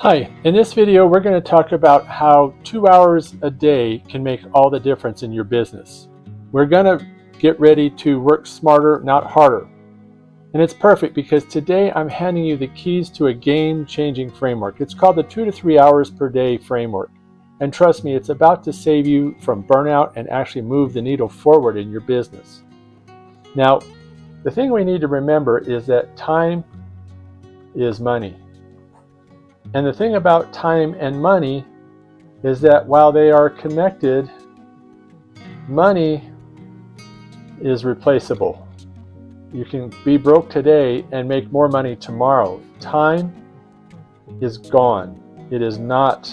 Hi, in this video we're going to talk about how 2 hours a day can make all the difference in your business. We're going to get ready to work smarter, not harder. And it's perfect because today I'm handing you the keys to a game-changing framework. It's called the 2 to 3 hours per day framework. And trust me, it's about to save you from burnout and actually move the needle forward in your business. Now, the thing we need to remember is that time is money. And the thing about time and money is that while they are connected, money is replaceable. You can be broke today and make more money tomorrow. Time is gone. It is not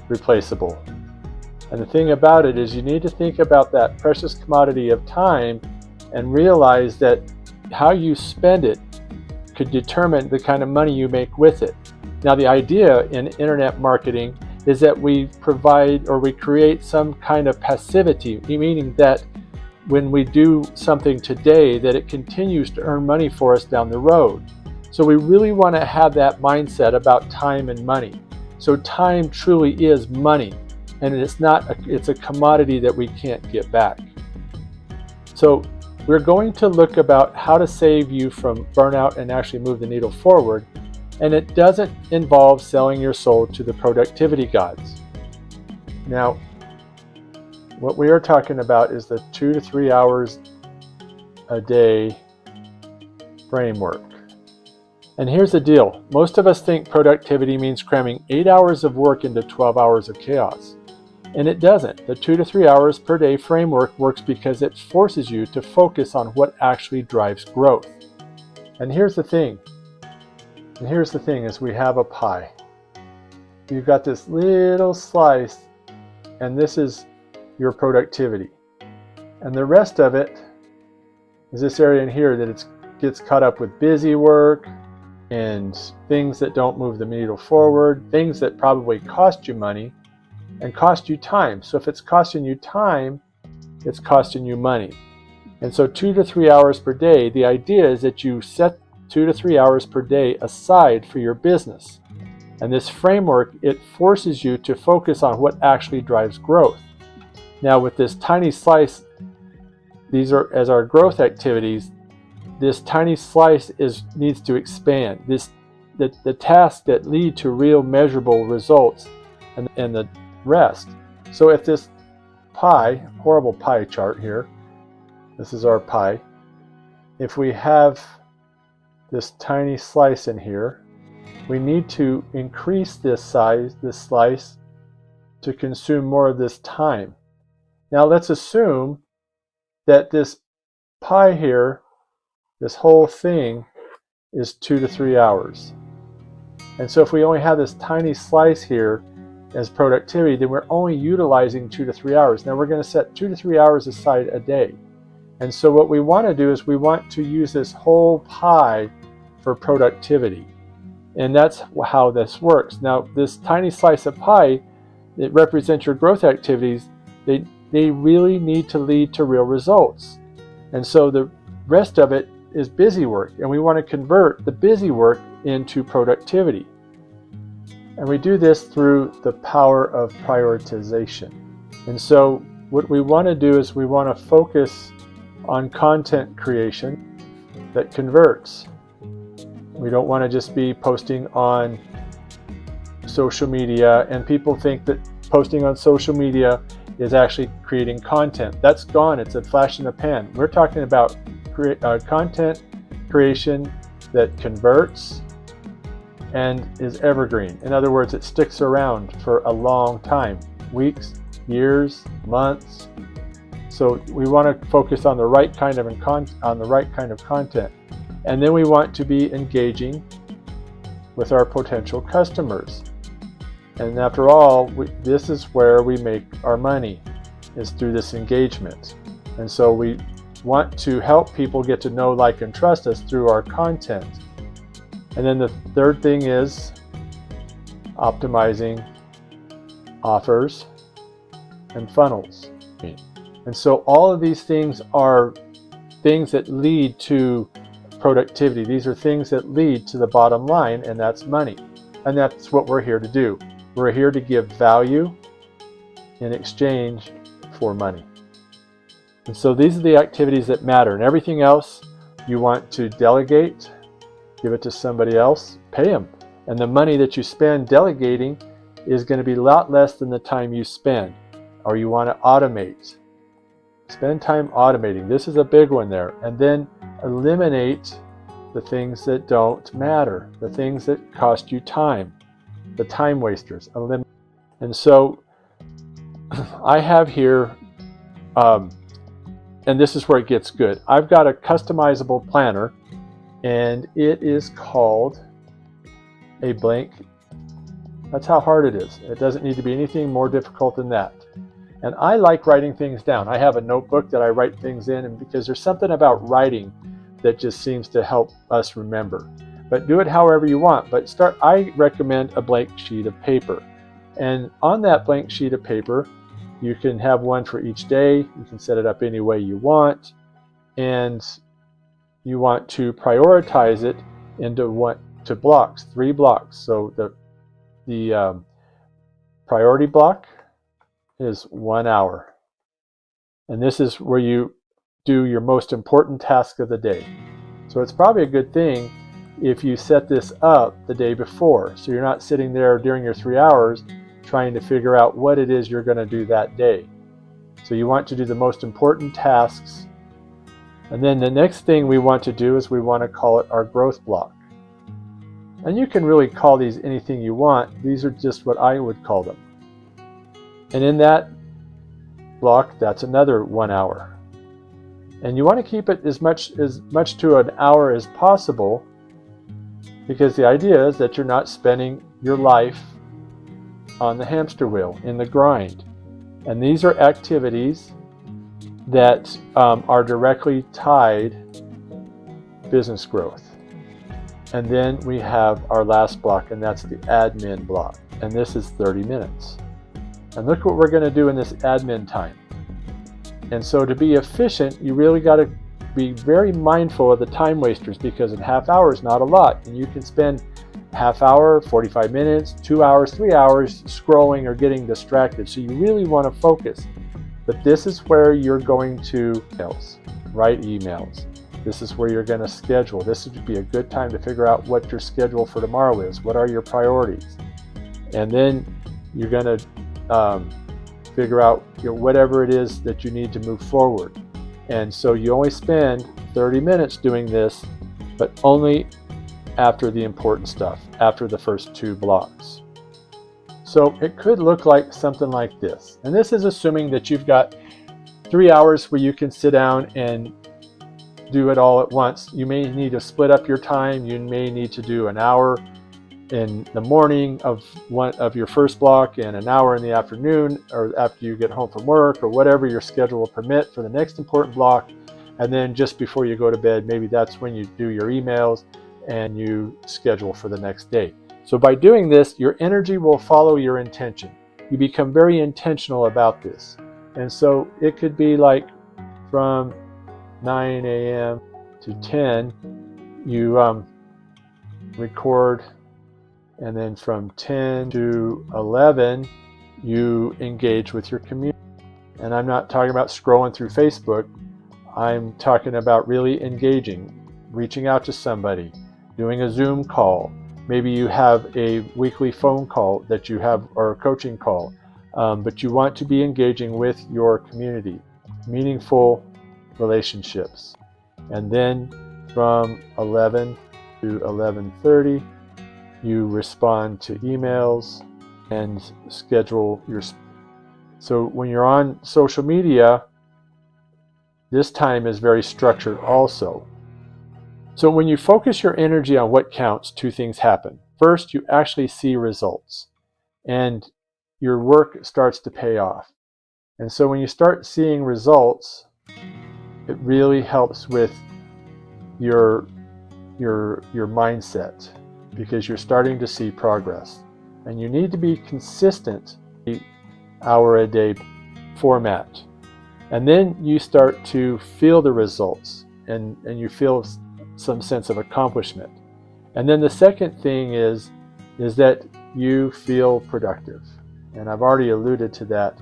replaceable. And the thing about it is you need to think about that precious commodity of time and realize that how you spend it could determine the kind of money you make with it. Now, the idea in internet marketing is that we provide or we create some kind of passivity, meaning that when we do something today, that it continues to earn money for us down the road. So we really want to have that mindset about time and money. So time truly is money, and it's a commodity that we can't get back. So we're going to look about how to save you from burnout and actually move the needle forward. And it doesn't involve selling your soul to the productivity gods. Now, what we are talking about is the 2 to 3 hours a day framework. And here's the deal. Most of us think productivity means cramming 8 hours of work into 12 hours of chaos. And it doesn't. The 2 to 3 hours per day framework works because it forces you to focus on what actually drives growth. And here's the thing. Is we have a pie. You've got this little slice, and this is your productivity. And the rest of it is this area in here that it gets caught up with busy work and things that don't move the needle forward, things that probably cost you money and cost you time. So if it's costing you time, it's costing you money. And so 2 to 3 hours per day, the idea is that you set 2 to 3 hours per day aside for your business. And this framework, it forces you to focus on what actually drives growth. Now with this tiny slice, these are as our growth activities, this tiny slice needs to expand. The tasks that lead to real measurable results and the rest. So if this pie, horrible pie chart here, this is our pie. If we have this tiny slice in here, we need to increase this slice to consume more of this time. Now let's assume that this pie here, this whole thing, is 2 to 3 hours. And so if we only have this tiny slice here as productivity, then we're only utilizing 2 to 3 hours. Now we're going to set 2 to 3 hours aside a day. And so what we want to do is we want to use this whole pie for productivity. And that's how this works. Now, this tiny slice of pie, it represents your growth activities. They really need to lead to real results. And so the rest of it is busy work. And we want to convert the busy work into productivity. And we do this through the power of prioritization. And so what we want to do is we want to focus on content creation that converts. We don't want to just be posting on social media, and people think that posting on social media is actually creating content. That's gone. It's a flash in the pan. We're talking about content creation that converts and is evergreen. In other words, it sticks around for a long time, weeks, years, months. So we want to focus on the right kind of content. And then we want to be engaging with our potential customers. And after all, this is where we make our money, is through this engagement. And so we want to help people get to know, like, and trust us through our content. And then the third thing is optimizing offers and funnels. And so all of these things are things that lead to productivity. These are things that lead to the bottom line, and that's money. And that's what we're here to do. We're here to give value in exchange for money. And so these are the activities that matter. And everything else you want to delegate, give it to somebody else, pay them. And the money that you spend delegating is going to be a lot less than the time you spend. Or you want to automate. Spend time automating. This is a big one there. And then eliminate the things that don't matter, the things that cost you time, the time wasters. And so I have here, and this is where it gets good. I've got a customizable planner, and it is called a blank. That's how hard it is. It doesn't need to be anything more difficult than that. And I like writing things down. I have a notebook that I write things in, and because there's something about writing that just seems to help us remember. But do it however you want. But I recommend a blank sheet of paper. And on that blank sheet of paper, you can have one for each day. You can set it up any way you want. And you want to prioritize it into blocks, 3 blocks. So the priority block is 1 hour. And this is where you do your most important task of the day. So it's probably a good thing if you set this up the day before, so you're not sitting there during your 3 hours trying to figure out what it is you're going to do that day. So you want to do the most important tasks. And then the next thing we want to do is we want to call it our growth block. And you can really call these anything you want. These are just what I would call them. And in that block, that's another 1 hour. And you want to keep it as much to an hour as possible, because the idea is that you're not spending your life on the hamster wheel, in the grind. And these are activities that are directly tied to business growth. And then we have our last block, and that's the admin block. And this is 30 minutes. And look what we're going to do in this admin time. And so to be efficient, you really got to be very mindful of the time wasters, because a half hour is not a lot. And you can spend half hour, 45 minutes, 2 hours, 3 hours scrolling or getting distracted. So you really want to focus. But this is where you're going to write emails. This is where you're going to schedule. This would be a good time to figure out what your schedule for tomorrow is. What are your priorities? And then you're going to figure out whatever it is that you need to move forward. And so you only spend 30 minutes doing this, but only after the important stuff, after the first 2 blocks. So it could look like something like this. And this is assuming that you've got 3 hours where you can sit down and do it all at once. You may need to split up your time. You may need to do an hour in the morning of your first block and an hour in the afternoon, or after you get home from work, or whatever your schedule will permit for the next important block. And then just before you go to bed, maybe that's when you do your emails and you schedule for the next day. So by doing this, your energy will follow your intention. You become very intentional about this. And so it could be like from 9 a.m. to 10, you record. And then from 10 to 11, you engage with your community. And I'm not talking about scrolling through Facebook. I'm talking about really engaging, reaching out to somebody, doing a Zoom call. Maybe you have a weekly phone call that you have, or a coaching call. But you want to be engaging with your community, meaningful relationships. And then from 11 to 11:30, you respond to emails and schedule your. So when you're on social media, this time is very structured also. So when you focus your energy on what counts, 2 things happen. First, you actually see results, and your work starts to pay off. And so when you start seeing results, it really helps with your mindset, because you're starting to see progress. And you need to be consistent, hour-a-day format. And then you start to feel the results, and you feel some sense of accomplishment. And then the second thing is is that you feel productive. And I've already alluded to that,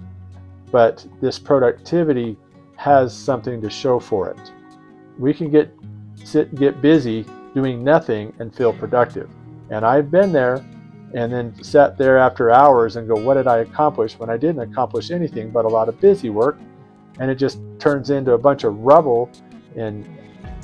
but this productivity has something to show for it. We can get busy doing nothing and feel productive. And I've been there and then sat there after hours and go, what did I accomplish, when I didn't accomplish anything but a lot of busy work, and it just turns into a bunch of rubble and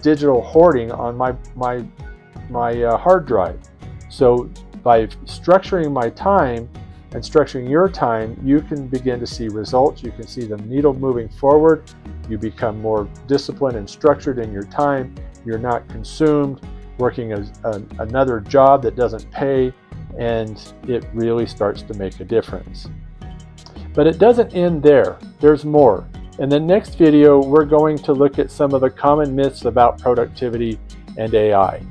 digital hoarding on my hard drive. So by structuring my time and structuring your time, you can begin to see results. You can see the needle moving forward. You become more disciplined and structured in your time. You're not consumed working another job that doesn't pay, and it really starts to make a difference. But it doesn't end there. There's more. In the next video, we're going to look at some of the common myths about productivity and AI.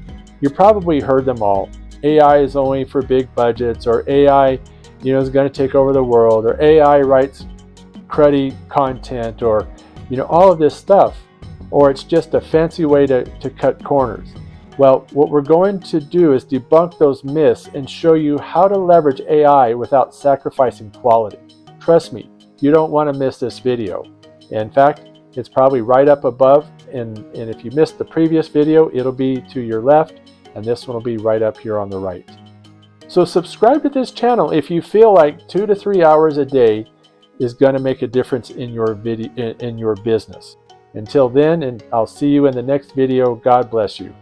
You probably heard them all. AI is only for big budgets, or AI, is going to take over the world, or AI writes cruddy content, or all of this stuff, or it's just a fancy way to cut corners. Well, what we're going to do is debunk those myths and show you how to leverage AI without sacrificing quality. Trust me, you don't want to miss this video. In fact, it's probably right up above, and if you missed the previous video, it'll be to your left, and this one will be right up here on the right. So subscribe to this channel if you feel like 2 to 3 hours a day is going to make a difference in your business. Until then, and I'll see you in the next video. God bless you.